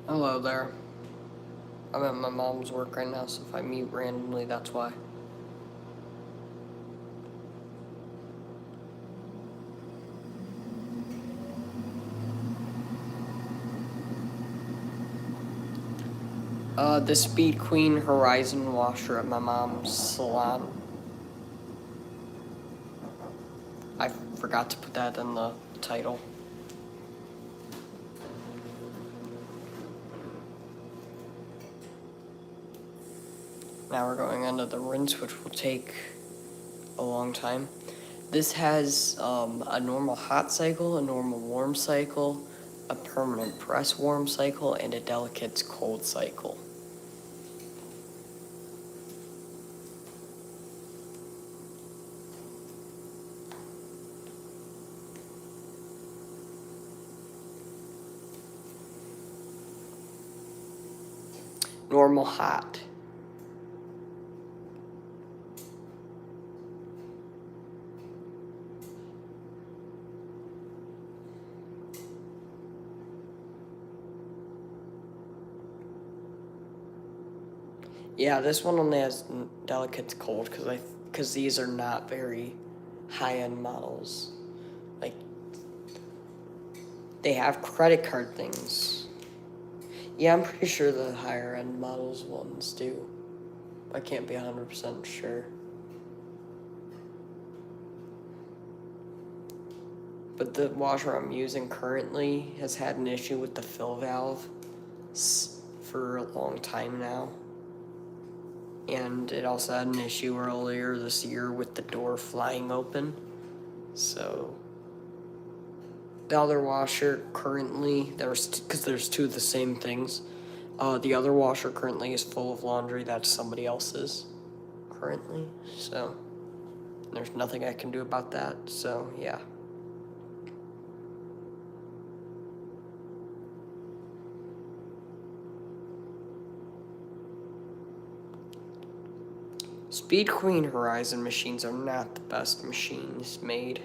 Hello there. I'm at my mom's work right now, so if I mute randomly, that's why. The Speed Queen Horizon washer at my mom's salon. I forgot to put that in the title. Now we're going into the rinse, which will take a long time. This has a normal hot cycle, a normal warm cycle, a permanent press warm cycle, and a delicate cold cycle. Normal hot. Yeah, this one only has delicate cold because these are not very high-end models. Like they have credit card things. Yeah, I'm pretty sure the higher end models ones do. I can't be 100% sure. But the washer I'm using currently has had an issue with the fill valve for a long time now. And it also had an issue earlier this year with the door flying open. So the other washer currently, because there's two of the same things. The other washer currently is full of laundry that's somebody else's currently. So there's nothing I can do about that. So yeah. Speed Queen Horizon machines are not the best machines made.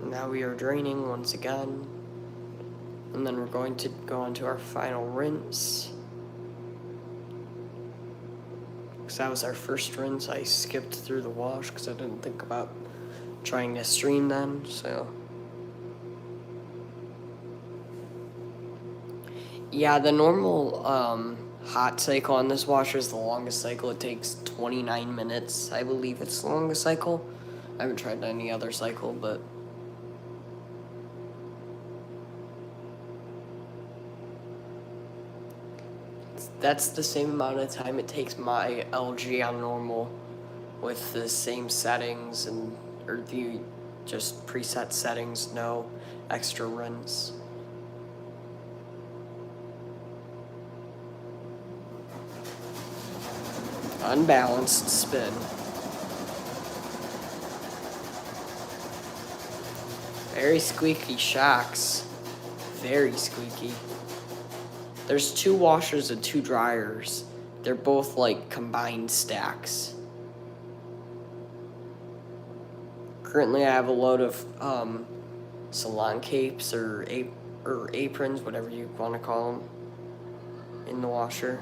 Now we are draining once again. And then we're going to go into our final rinse. Because that was our first rinse. I skipped through the wash because I didn't think about trying to stream then, so. Yeah, the normal hot cycle on this washer is the longest cycle. It takes 29 minutes. I believe it's the longest cycle. I haven't tried any other cycle, but that's the same amount of time it takes my LG on normal with the same settings or the just preset settings, no extra rinse. Unbalanced spin. Very squeaky shocks. Very squeaky. There's two washers and two dryers. They're both like combined stacks. Currently, I have a load of salon capes or aprons, whatever you want to call them, in the washer.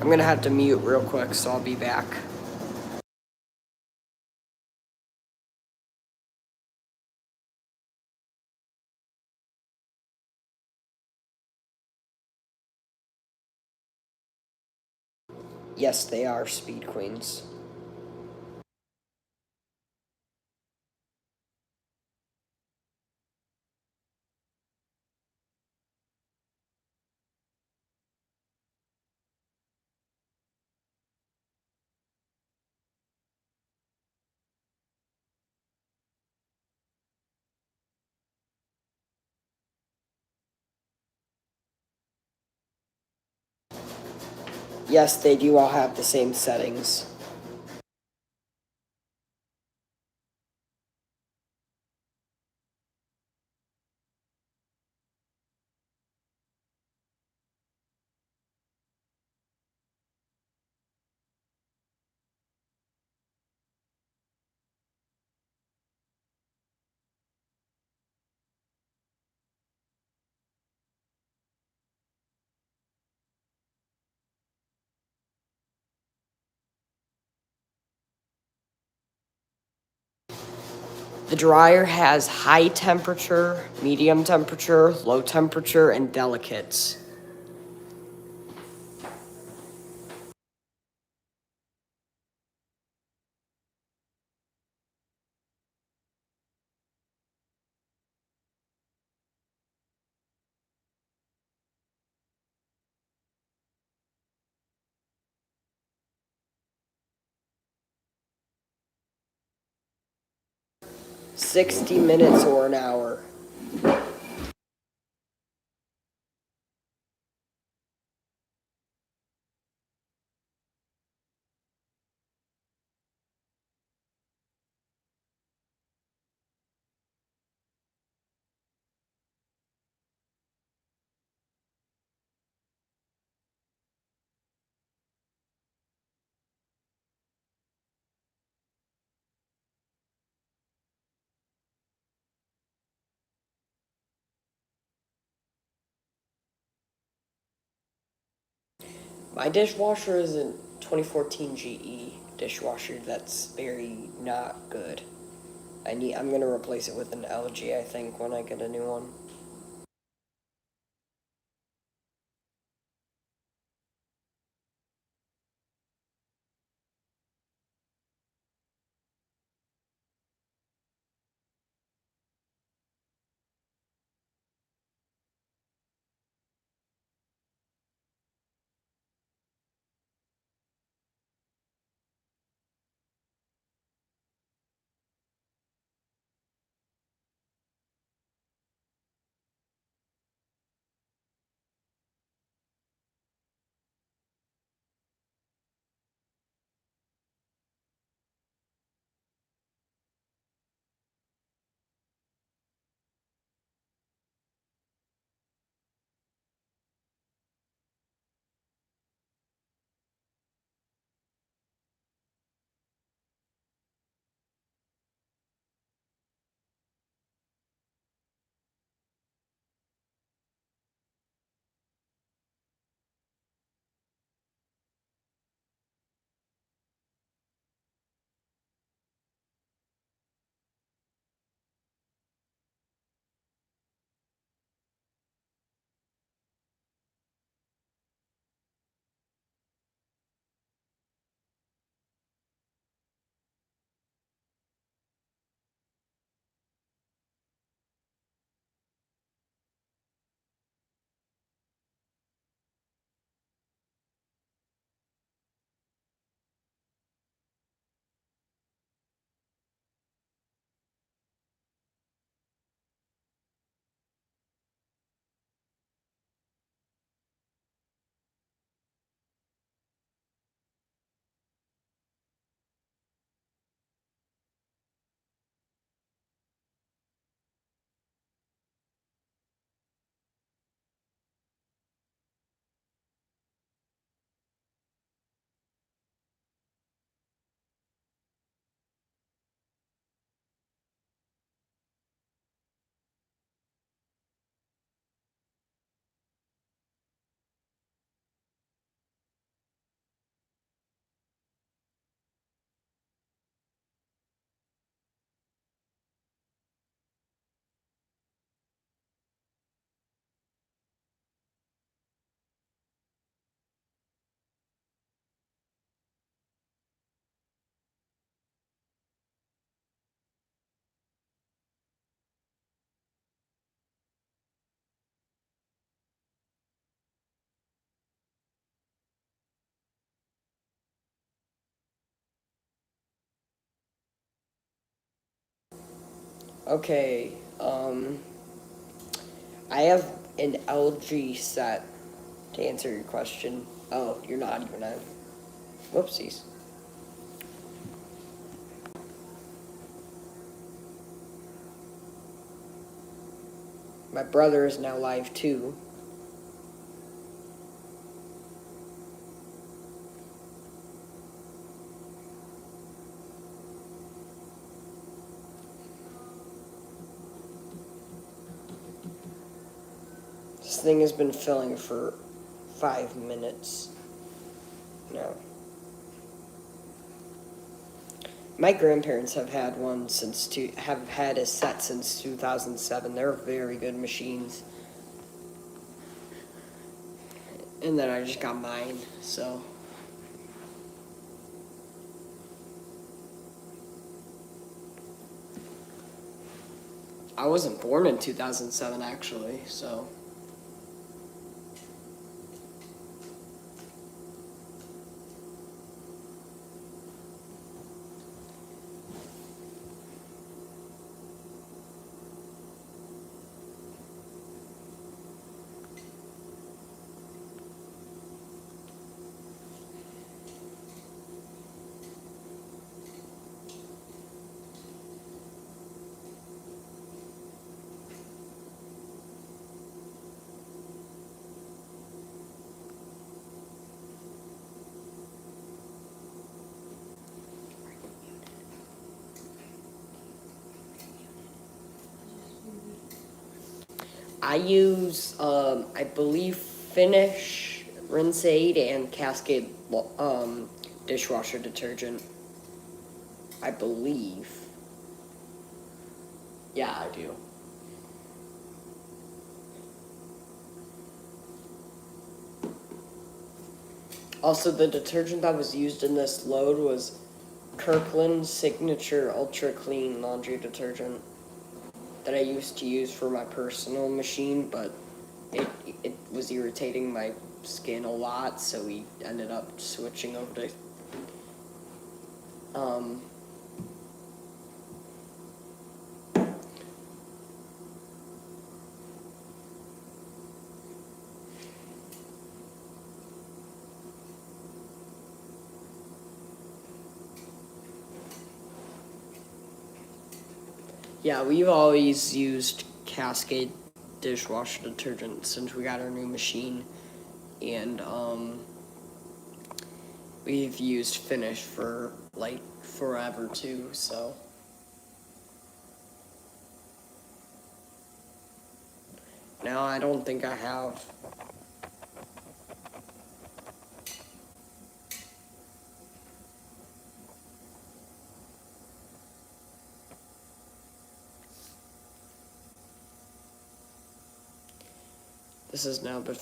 I'm gonna have to mute real quick, so I'll be back. Yes, they are Speed Queens. Yes, they do all have the same settings. The dryer has high temperature, medium temperature, low temperature, and delicates. "60 minutes or an hour." My dishwasher is a 2014 GE dishwasher that's very not good. I'm gonna replace it with an LG, I think, when I get a new one. Okay, I have an LG set to answer your question. Oh, you're not even on. Whoopsies. My brother is now live too. This thing has been filling for 5 minutes now. My grandparents have had one have had a set since 2007. They're very good machines. And then I just got mine, so. I wasn't born in 2007 actually, so. I use, I believe, Finish, Rinse Aid, and Cascade dishwasher detergent. I believe. Yeah, I do. Also, the detergent that was used in this load was Kirkland Signature Ultra Clean Laundry Detergent that I used to use for my personal machine, but it was irritating my skin a lot, so we ended up switching over to um, yeah, we've always used Cascade dishwasher detergent since we got our new machine, and we've used Finish for like forever too, so. Now I don't think I have. This has now been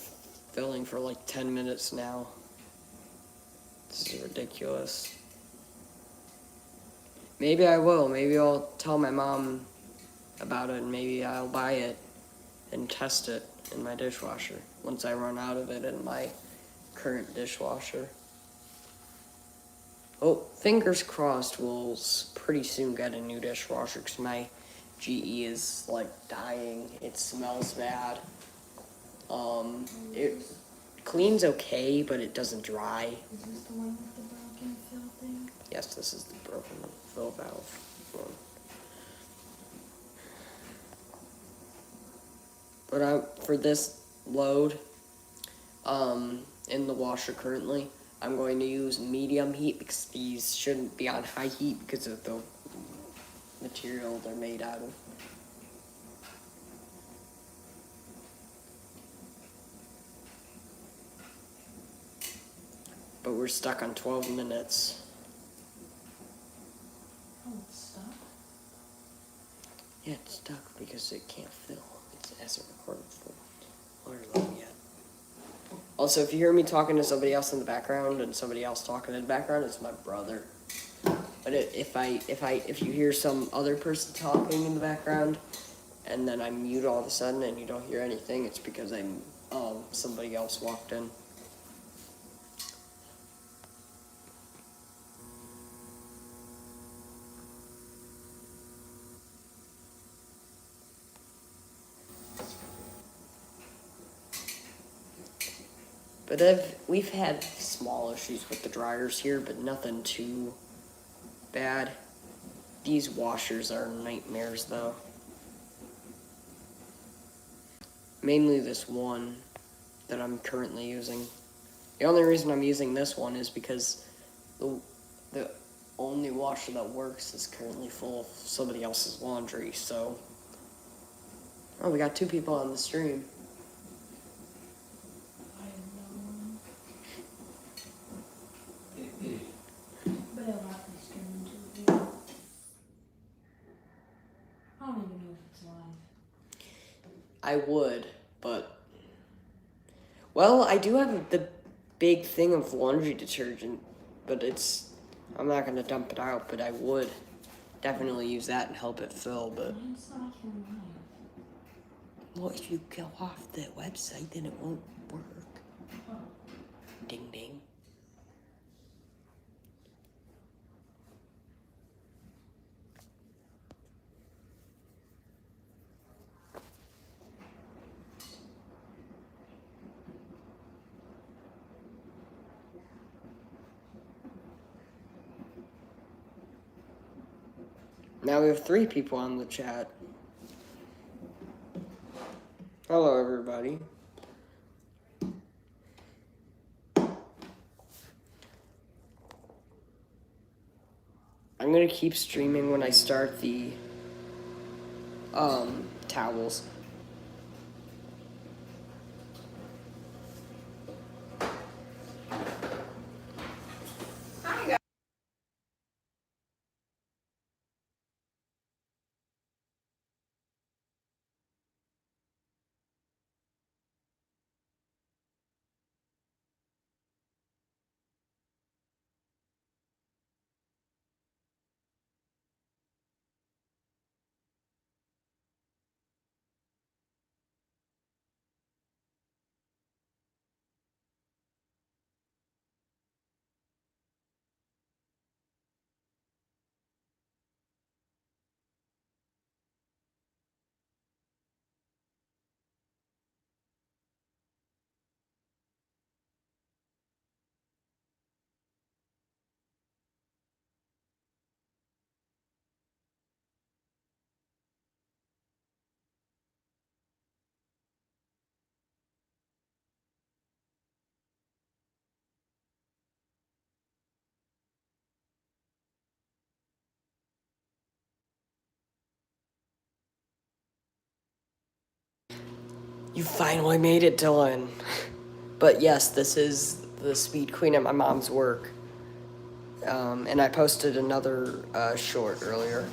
filling for like 10 minutes now. This is ridiculous. Maybe I will. Maybe I'll tell my mom about it and maybe I'll buy it and test it in my dishwasher once I run out of it in my current dishwasher. Oh, fingers crossed we'll pretty soon get a new dishwasher because my GE is like dying. It smells bad. It cleans okay, but it doesn't dry. Is this the one with the broken fill thing? Yes, this is the broken fill valve one. But for this load, in the washer currently, I'm going to use medium heat because these shouldn't be on high heat because of the material they're made out of. But we're stuck on 12 minutes. Oh, it's stuck? Yeah, it's stuck because it can't fill. It hasn't recorded full water level yet. Also, if you hear me talking to somebody else in the background and somebody else talking in the background, it's my brother. But if you hear some other person talking in the background, and then I mute all of a sudden and you don't hear anything, it's because somebody else walked in. But we've had small issues with the dryers here, but nothing too bad. These washers are nightmares, though. Mainly this one that I'm currently using. The only reason I'm using this one is because the only washer that works is currently full of somebody else's laundry, so. Oh, we got 2 people on the stream. I have no one. But I'll have to stream too. I would, but well, I do have the big thing of laundry detergent, but I'm not gonna dump it out, but I would definitely use that and help it fill, but Mine's not here live. well, if you go off the website, then it won't work. Huh. Ding ding. Now we have 3 people on the chat. Hello, everybody. I'm gonna keep streaming when I start the towels. You finally made it, Dylan. But yes, this is the Speed Queen at my mom's work. And I posted another short earlier.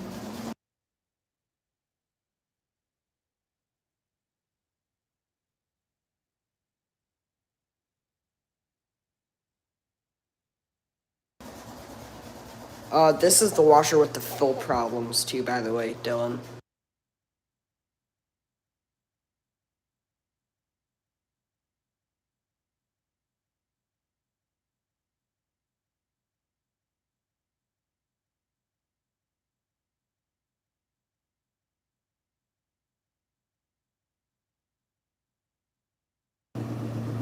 This is the washer with the fill problems too, by the way, Dylan.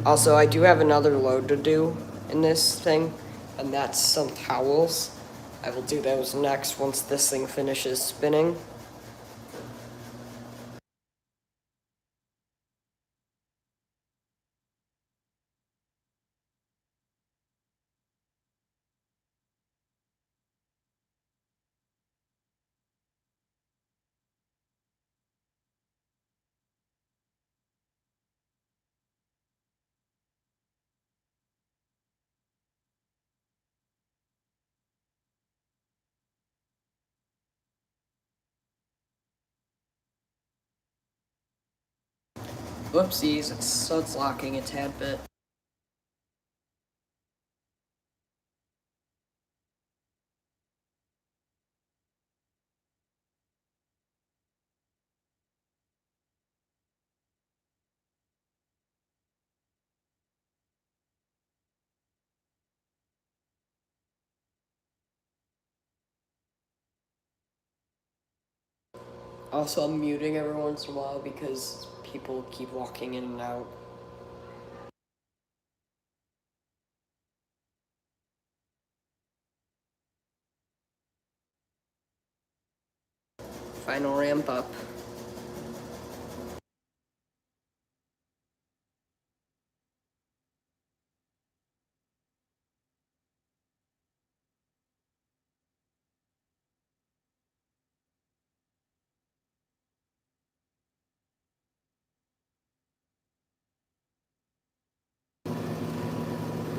Also, I do have another load to do in this thing, and that's some towels. I will do those next once this thing finishes spinning. Whoopsies, it's locking a tad bit. Also, I'm muting every once in a while because people keep walking in and out. Final ramp up.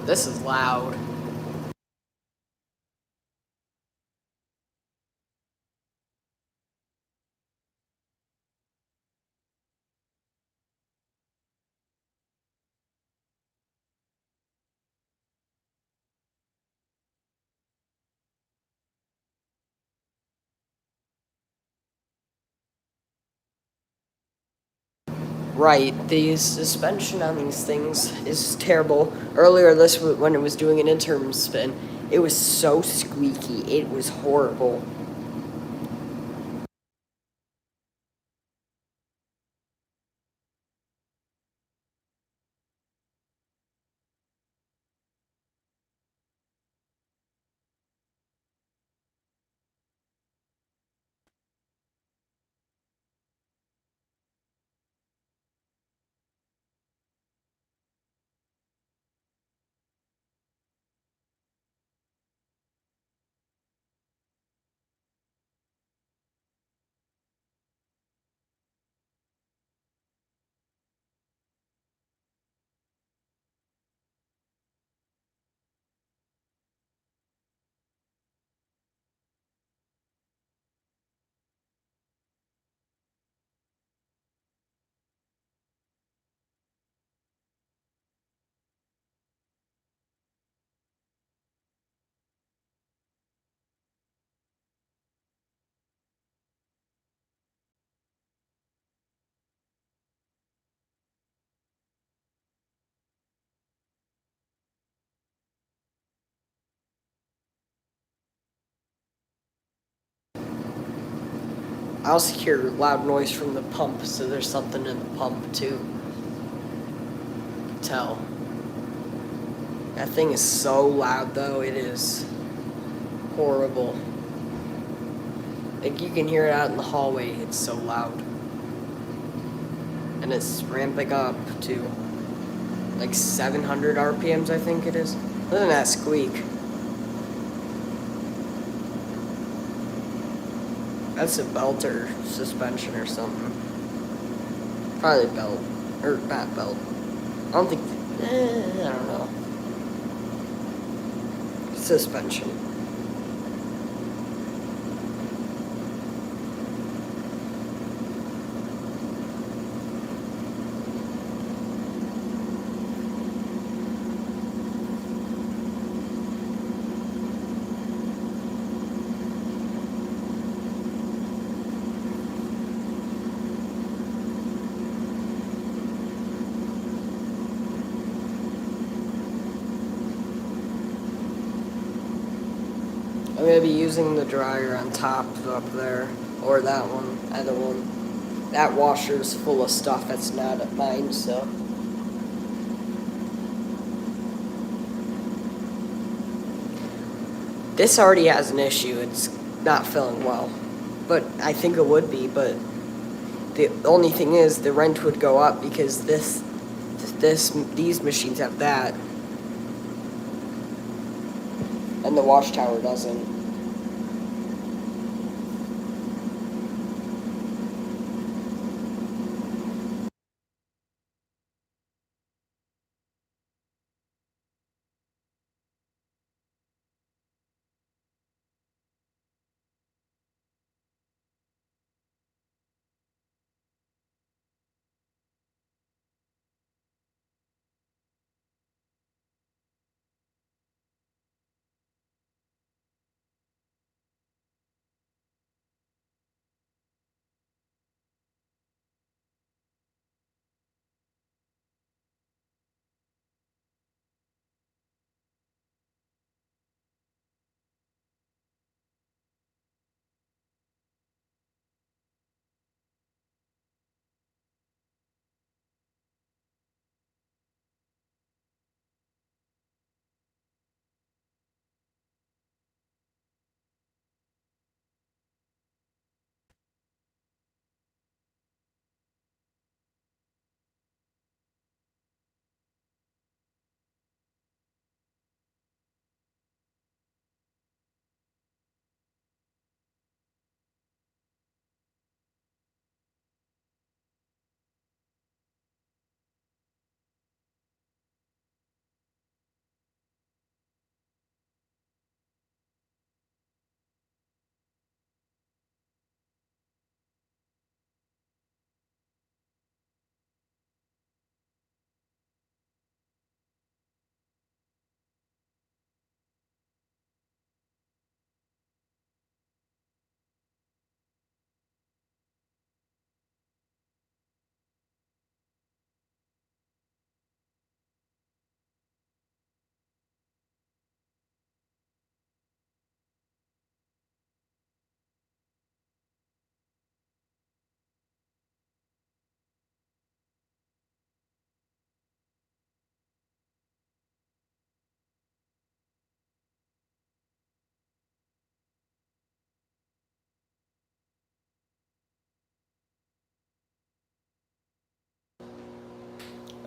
This is loud. Right, the suspension on these things is terrible. Earlier when it was doing an interim spin, it was so squeaky. It was horrible. I also hear loud noise from the pump, so there's something in the pump too. Tell. That thing is so loud though, it is horrible. Like you can hear it out in the hallway, it's so loud. And it's ramping up to like 700 RPMs, I think it is. Listen to that squeak. That's a belt or suspension or something. Probably belt. Or not belt. I don't think. I don't know. Suspension. I'm gonna be using the dryer on top up there, or that one, either one. That washer's full of stuff that's not at mine, so. This already has an issue, it's not filling well. But I think it would be, but the only thing is the rent would go up because these machines have that. And the watchtower doesn't.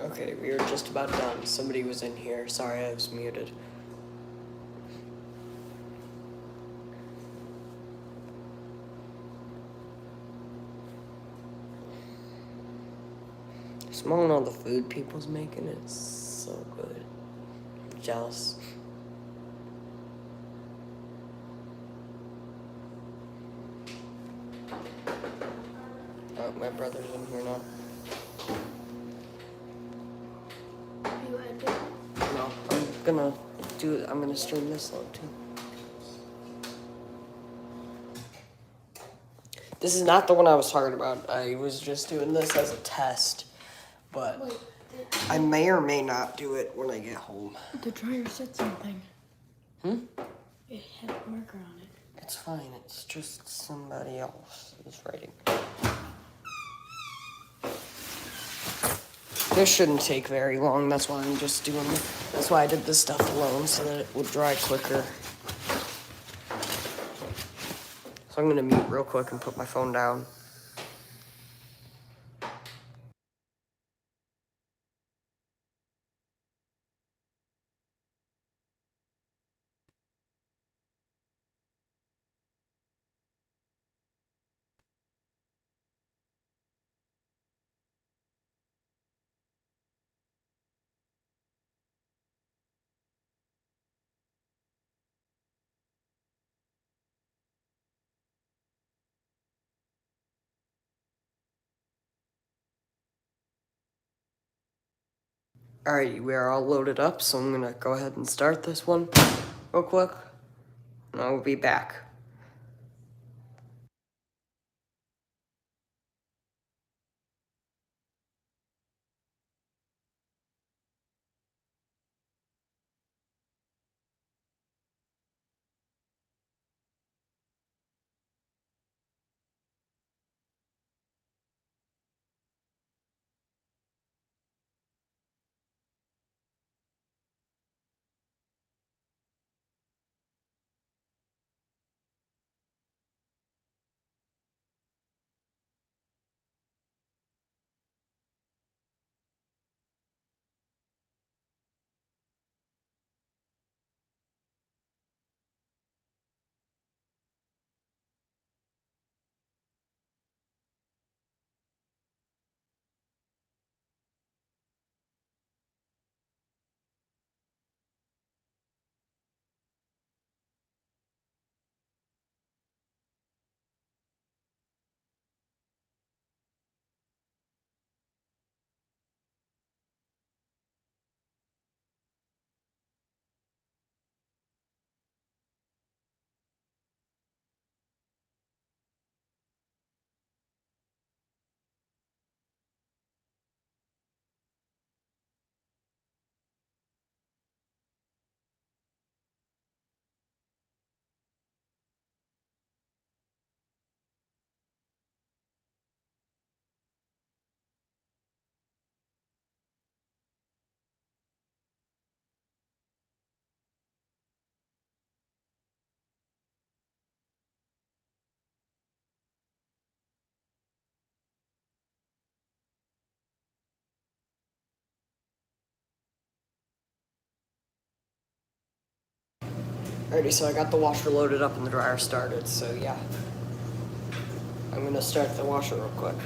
Okay, we were just about done. Somebody was in here. Sorry, I was muted. Smelling all the food people's making, it's so good. I'm jealous. Oh, my brother's in here now. You editing? No, I'm gonna stream this though too. This is not the one I was talking about. I was just doing this as a test, but Wait, I may or may not do it when I get home. the dryer said something. Hmm? It had a marker on it. It's fine. It's just somebody else is writing. This shouldn't take very long. That's why I'm just doing it. That's why I did this stuff alone, so that it would dry quicker. So I'm gonna mute real quick and put my phone down. Alright, we are all loaded up, so I'm gonna go ahead and start this one real quick. And I will be back. Alrighty, so I got the washer loaded up and the dryer started, so yeah. I'm gonna start the washer real quick.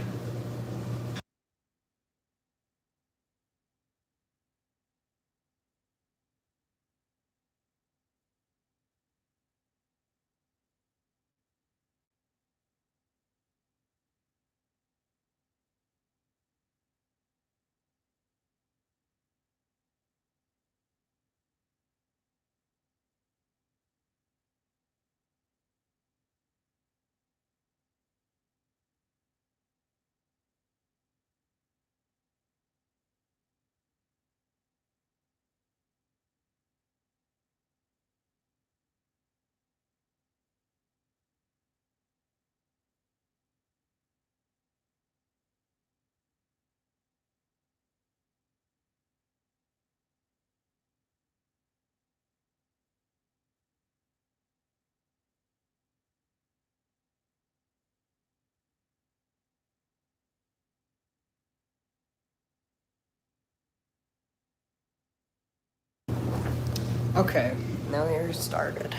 Okay, now they're started.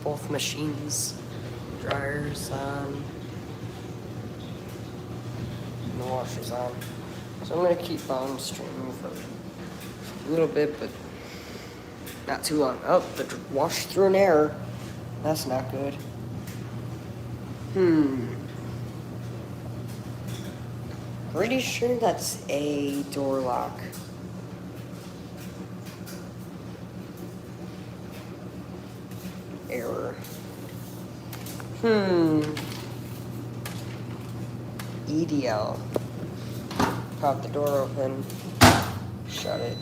Both machines, dryers on, and the washer's on. So I'm gonna keep on streaming for a little bit, but not too long. Oh, the wash threw an error. That's not good. Pretty sure that's a door lock. Error. EDL. Pop the door open. Shut it.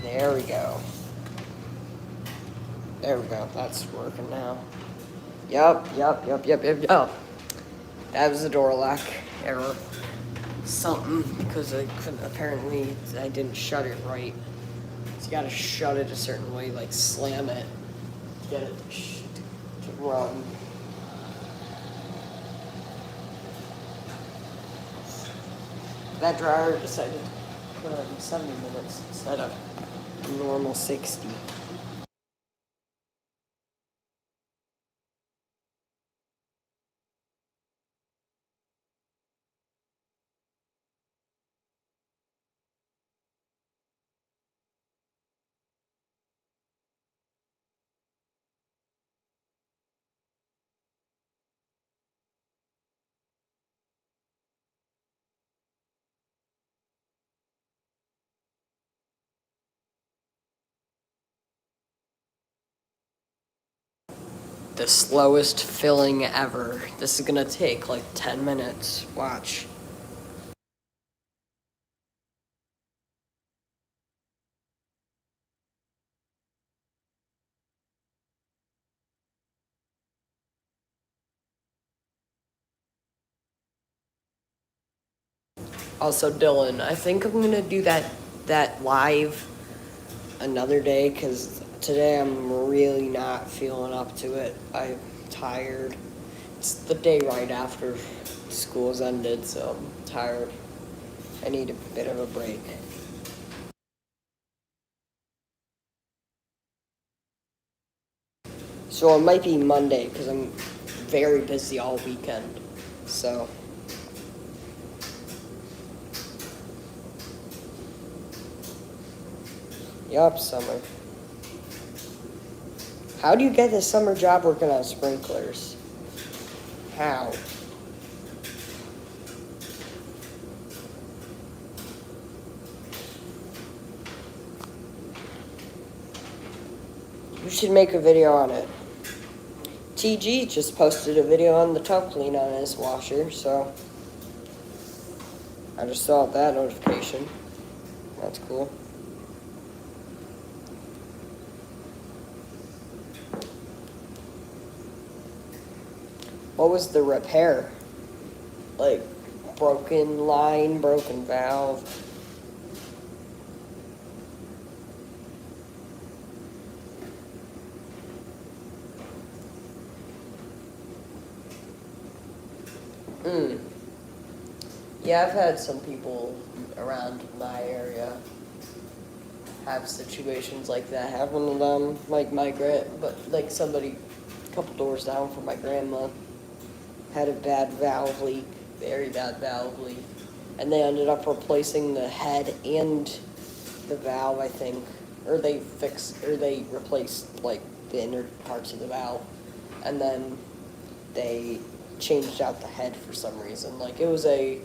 There we go. There we go. That's working now. Yup. Oh, that was the door lock error. Something, because apparently I didn't shut it right. So you gotta shut it a certain way, like slam it, get it to run. That dryer decided to put on 70 minutes instead of normal 60. The slowest filling ever. This is gonna take like 10 minutes. Watch. Also, Dylan, I think I'm gonna do that live another day because today I'm really not feeling up to it. I'm tired. It's the day right after school's ended, so I'm tired. I need a bit of a break. So it might be Monday because I'm very busy all weekend. So. Yup, summer. How do you get a summer job working on sprinklers? How? You should make a video on it. TG just posted a video on the tub clean on his washer, so I just saw that notification. That's cool. What was the repair? Like, broken line, broken valve? Yeah, I've had some people around my area have situations like that happen to them. Like somebody a couple doors down from my grandma had a bad valve leak, very bad valve leak. And they ended up replacing the head and the valve, I think. Or they replaced like the inner parts of the valve. And then they changed out the head for some reason. Like it was a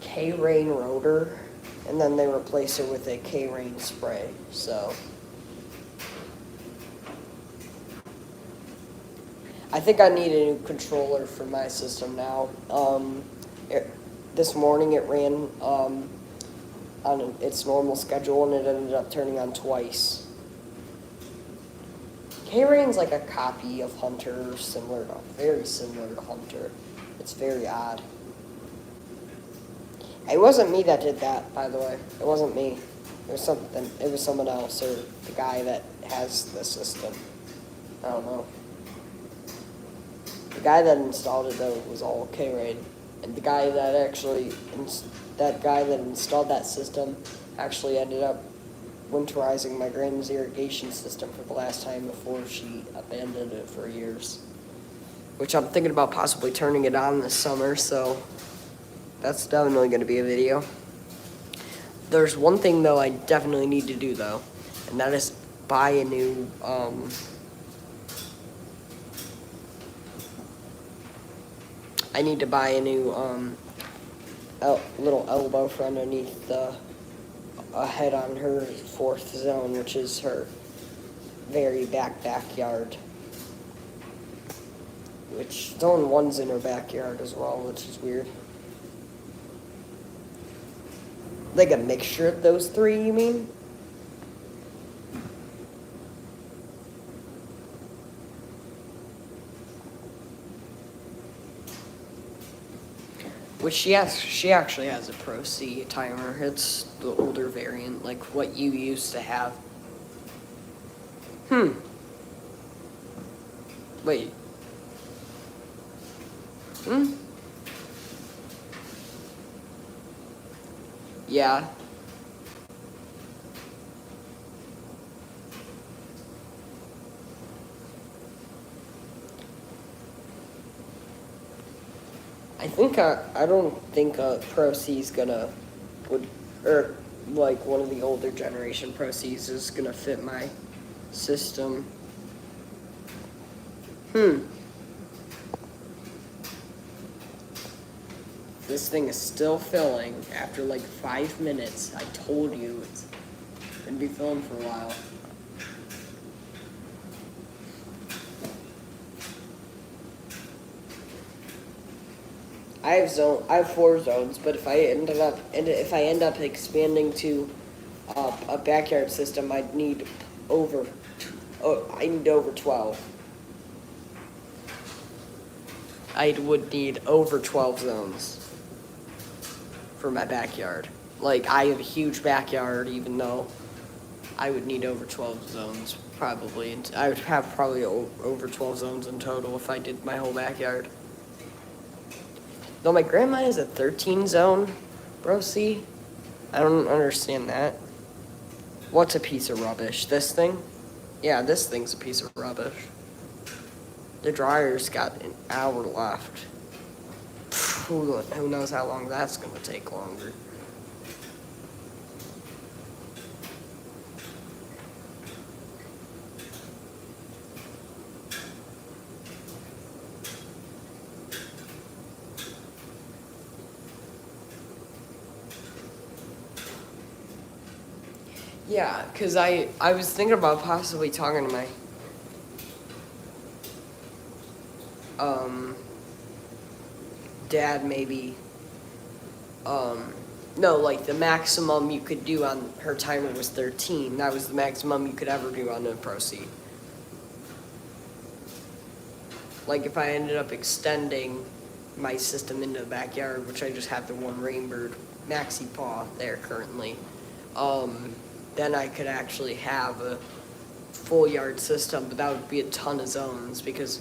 K-Rain rotor, and then they replaced it with a K-Rain spray. So I think I need a new controller for my system now. This morning it ran on its normal schedule, and it ended up turning on twice. K-Rain's like a copy of Hunter, very similar to Hunter. It's very odd. It wasn't me that did that, by the way. It wasn't me. It was something. It was someone else, or the guy that has the system. I don't know. The guy that installed it though was all K-Rain, and the guy that installed that system actually ended up winterizing my grandma's irrigation system for the last time before she abandoned it for years. Which I'm thinking about possibly turning it on this summer, so that's definitely going to be a video. There's one thing though I definitely need to do though, and that is buy a new I need to buy a new little elbow for underneath the head on her fourth zone, which is her very backyard. Which zone one's in her backyard as well, which is weird. Like a mixture of those three, you mean? Which she actually has a Pro C timer. It's the older variant, like what you used to have. Wait. Yeah. I don't think Pro C's or like one of the older generation Pro C's is gonna fit my system. This thing is still filling after like 5 minutes. I told you it's gonna be filling for a while. I have 4 zones, but if I end up expanding to a backyard system, I need over 12. I would need over 12 zones for my backyard. Like, I have a huge backyard, even though I would need over 12 zones, probably. And I would have probably over 12 zones in total if I did my whole backyard. Though my grandma has a 13 zone, bro, see? I don't understand that. What's a piece of rubbish? This thing? Yeah, this thing's a piece of rubbish. The dryer's got an hour left. Who knows how long that's going to take longer. Yeah, because I was thinking about possibly talking to my dad, maybe. No, like the maximum you could do on her timer was 13. That was the maximum you could ever do on the Pro C. Like if I ended up extending my system into the backyard, which I just have the one Rainbird Maxi Paw there currently, then I could actually have a full yard system, but that would be a ton of zones because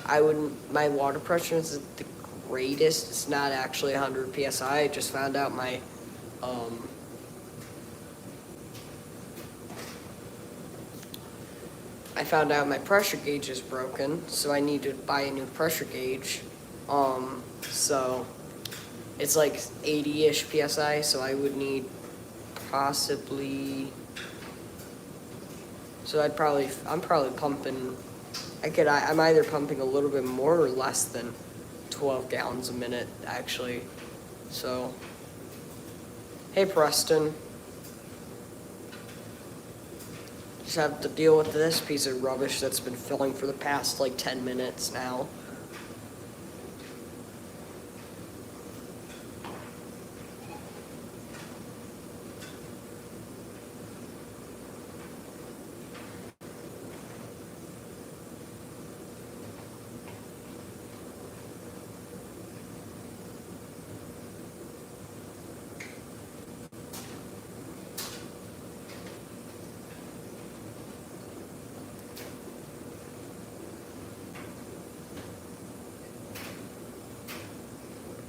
my water pressure isn't the greatest. It's not actually 100 PSI. I just found out my pressure gauge is broken, so I need to buy a new pressure gauge. So it's like 80-ish PSI, so I would need possibly. So I'm probably pumping. I'm either pumping a little bit more or less than 12 gallons a minute, actually. So, hey Preston. Just have to deal with this piece of rubbish that's been filling for the past like 10 minutes now.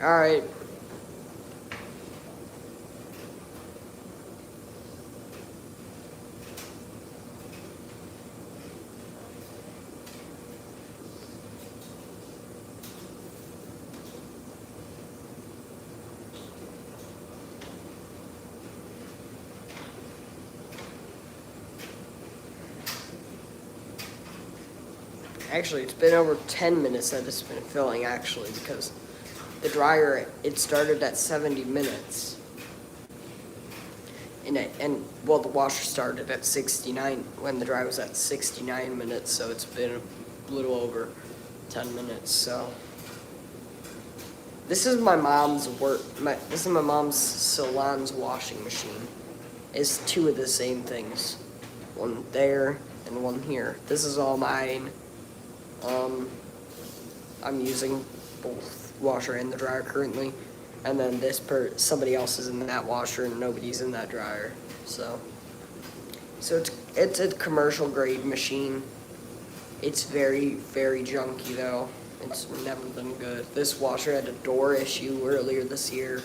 All right. Actually, it's been over 10 minutes that it's been filling, actually, because the dryer, it started at 70 minutes. Well, the washer started at 69 when the dryer was at 69 minutes, so it's been a little over 10 minutes. So this is my mom's this is my mom's salon's washing machine. It's two of the same things, one there and one here. This is all mine. I'm using both washer and the dryer currently, and then somebody else is in that washer and nobody's in that dryer. So it's a commercial grade machine. It's very, very junky though. It's never been good. This washer had a door issue earlier this year.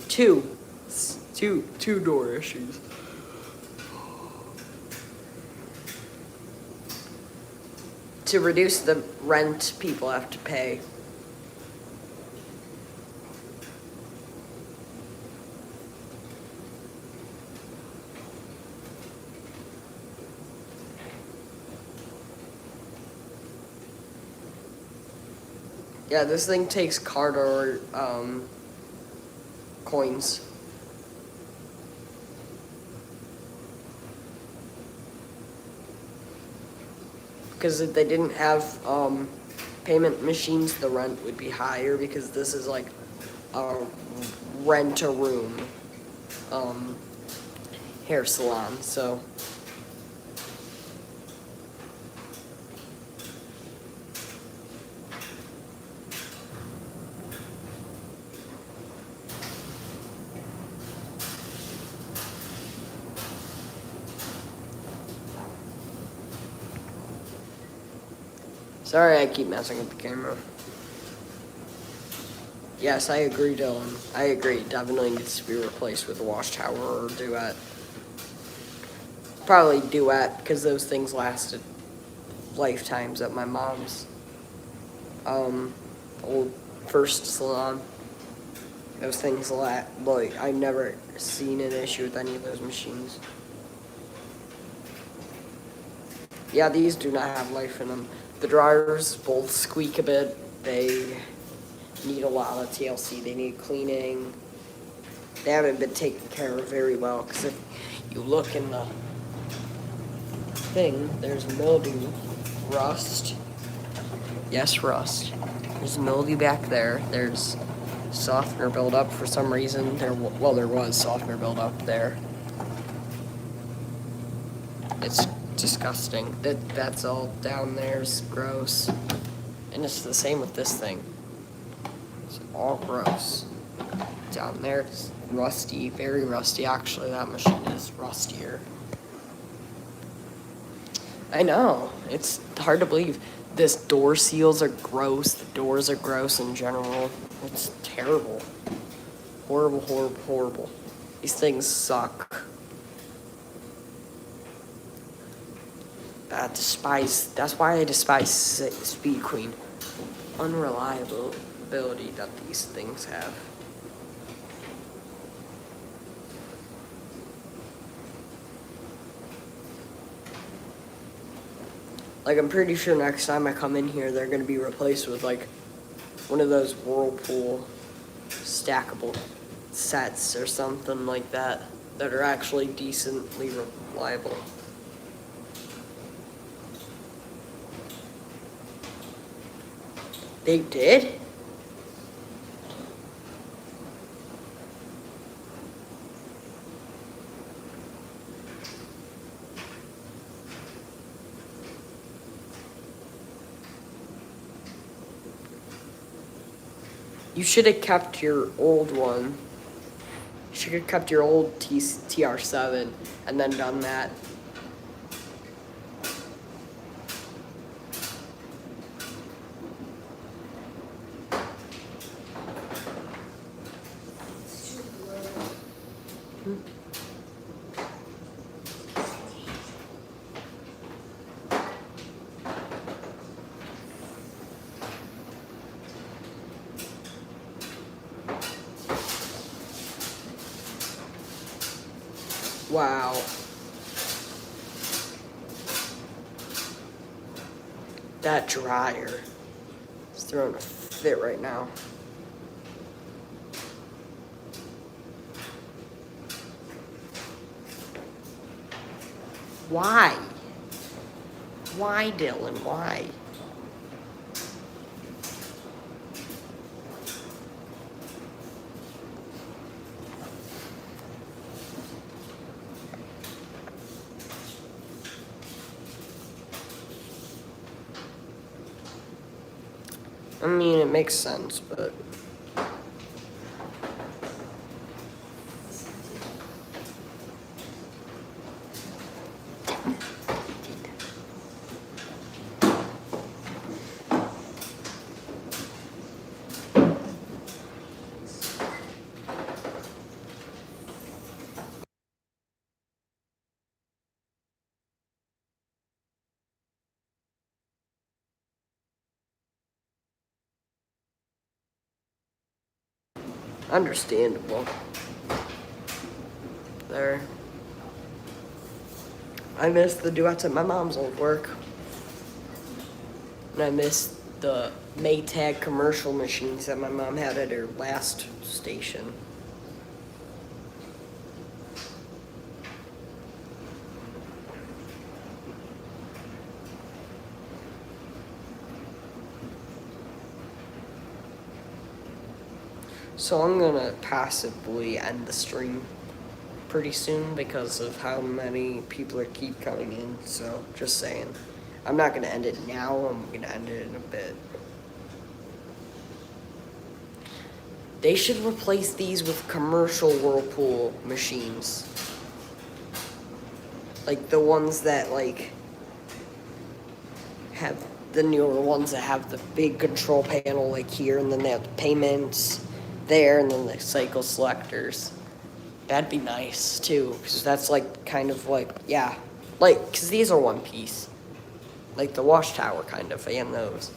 Two door issues. To reduce the rent people have to pay. Yeah, this thing takes card or coins. Because if they didn't have payment machines, the rent would be higher, because this is like a rent a room hair salon. So sorry, I keep messing with the camera. Yes, I agree, Dylan. I agree. It definitely needs to be replaced with a wash tower or a duet. Probably duet, because those things lasted lifetimes at my mom's old first salon. Those things I never seen an issue with any of those machines. Yeah, these do not have life in them. The dryers both squeak a bit. They need a lot of TLC. They need cleaning. They haven't been taken care of very well, because if you look in the thing, there's mildew, rust. Yes, rust. There's mildew back there. There's softener buildup for some reason. There was softener buildup there. It's disgusting. That's all down there is gross. And it's the same with this thing. It's all gross. Down there it's rusty, very rusty. Actually, that machine is rustier. I know. It's hard to believe. This door seals are gross. The doors are gross in general. It's terrible. Horrible, horrible, horrible. These things suck. That's why I despise Speed Queen. Unreliability that these things have. Like, I'm pretty sure next time I come in here, they're gonna be replaced with like one of those Whirlpool stackable sets or something like that are actually decently reliable. They did? You should have kept your old one. You should have kept your old TR7 and then done that. Wow. That dryer is throwing a fit right now. Why? Why, Dylan? Why? I mean, it makes sense, but... Understandable. There. I miss the duets at my mom's old work. And I miss the Maytag commercial machines that my mom had at her last station. So I'm gonna passively end the stream pretty soon because of how many people are keep coming in. So just saying, I'm not gonna end it now. I'm gonna end it in a bit. They should replace these with commercial Whirlpool machines, like the ones that like have the newer ones that have the big control panel like here, and then they have the payments there, and then the cycle selectors. That'd be nice too, because that's like kind of like, yeah, like, because these are one piece, like the wash tower kind of, and those.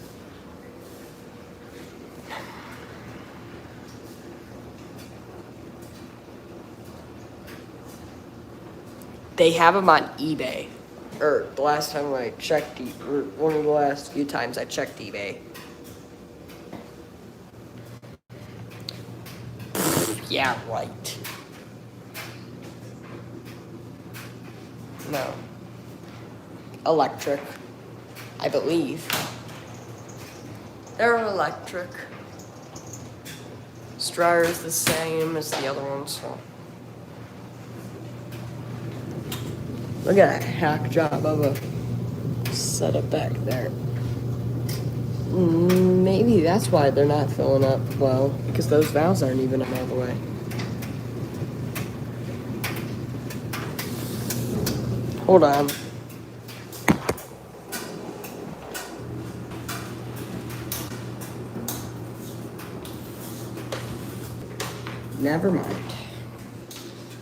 They have them on eBay, or the last time I checked, or one of the last few times I checked eBay. Yeah, right. No. Electric, I believe. They're electric. Stryer is the same as the other ones, so. Look at that hack job of a setup back there. Maybe that's why they're not filling up well, because those valves aren't even all the way. Hold on. Never mind.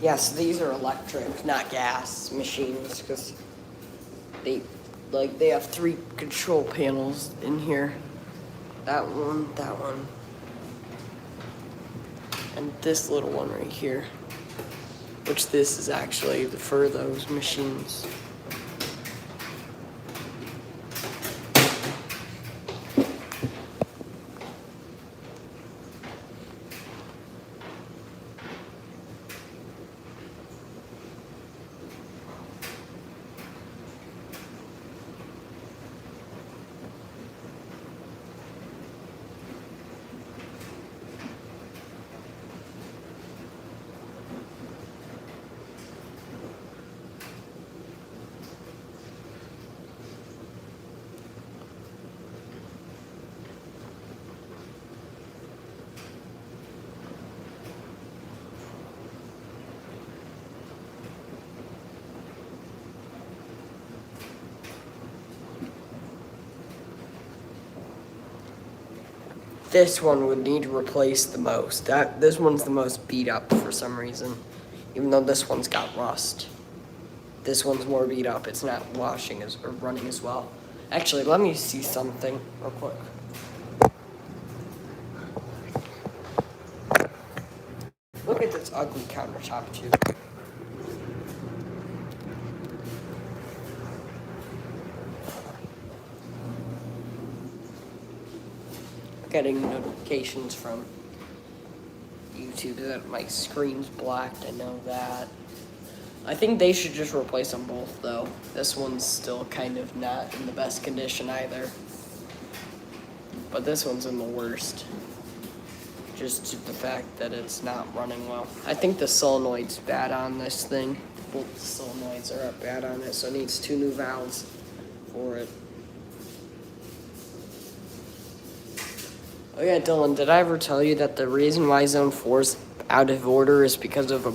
Yes, these are electric, not gas machines, because they have 3 control panels in here. That one, and this little one right here, which this is actually for those machines. This one would need to replace the most. This one's the most beat up for some reason, even though this one's got rust. This one's more beat up. It's not washing or running as well. Actually, let me see something real quick. Look at this ugly countertop too. getting notifications from YouTube that my screen's blacked. I know that. I think they should just replace them both, though. This one's still kind of not in the best condition either. But this one's in the worst. Just to the fact that it's not running well. I think the solenoid's bad on this thing. Both the solenoids are bad on it, so it needs 2 new valves for it. Oh yeah, Dylan, did I ever tell you that the reason why Zone 4's out of order is because of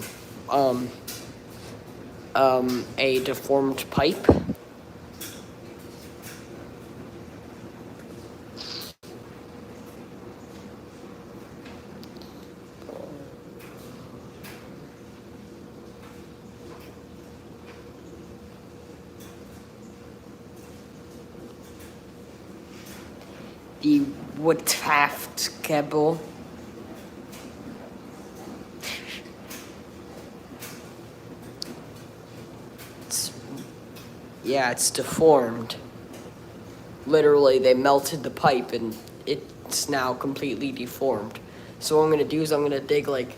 a deformed pipe? The Woodtaft cable. It's deformed. Literally, they melted the pipe and it's now completely deformed. So what I'm gonna do is I'm gonna dig like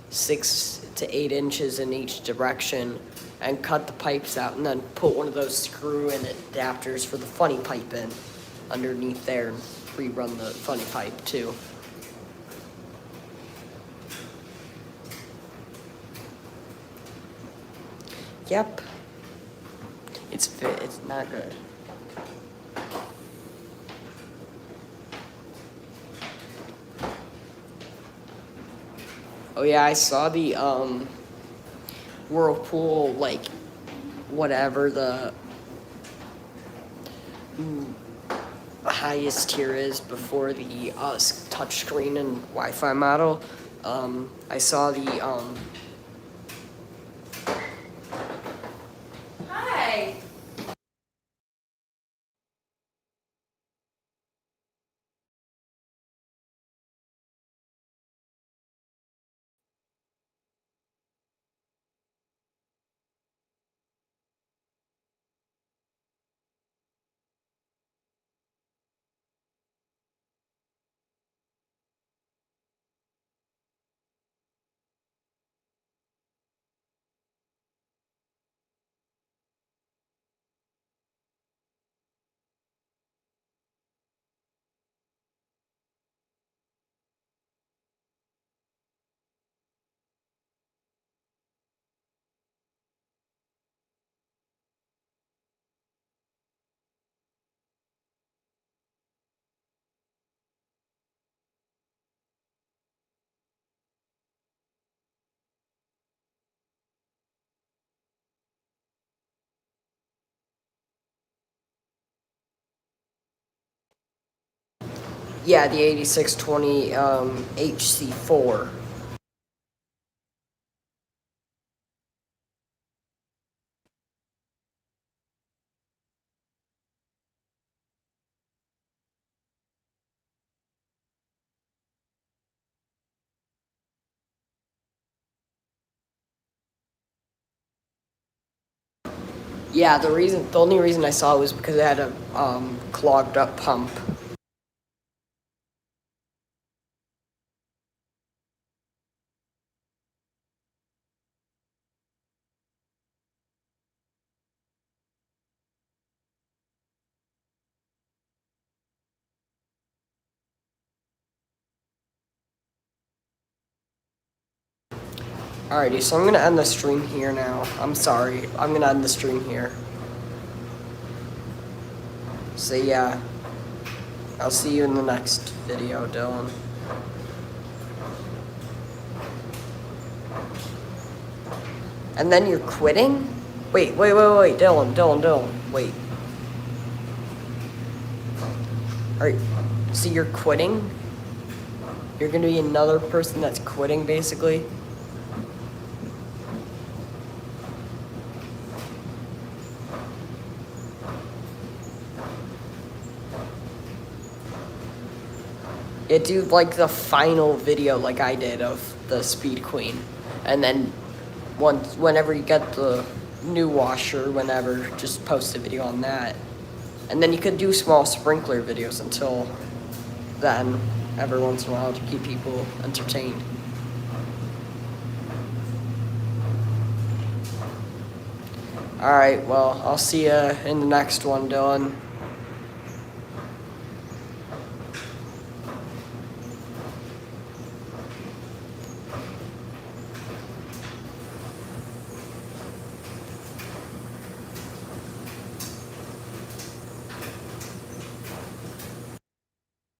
6 to 8 inches in each direction and cut the pipes out and then put one of those screw-in adapters for the funny pipe in underneath there and rerun the funny pipe too. Yep. It's not good. Oh yeah, I saw the Whirlpool, like whatever the highest tier is before the touchscreen and Wi-Fi model. I saw the Hi. Yeah, the 8620 HC4. Yeah, the only reason I saw it was because it had a clogged up pump. Alrighty, so I'm gonna end the stream here now. I'm sorry, I'm gonna end the stream here. So yeah, I'll see you in the next video, Dylan. And then you're quitting? Wait, Dylan, wait. Alright, so you're quitting? You're gonna be another person that's quitting, basically? Yeah, do like the final video like I did of the Speed Queen. And then whenever you get the new washer, whenever, just post a video on that. And then you could do small sprinkler videos until then every once in a while to keep people entertained. Alright, well, I'll see you in the next one, Dylan.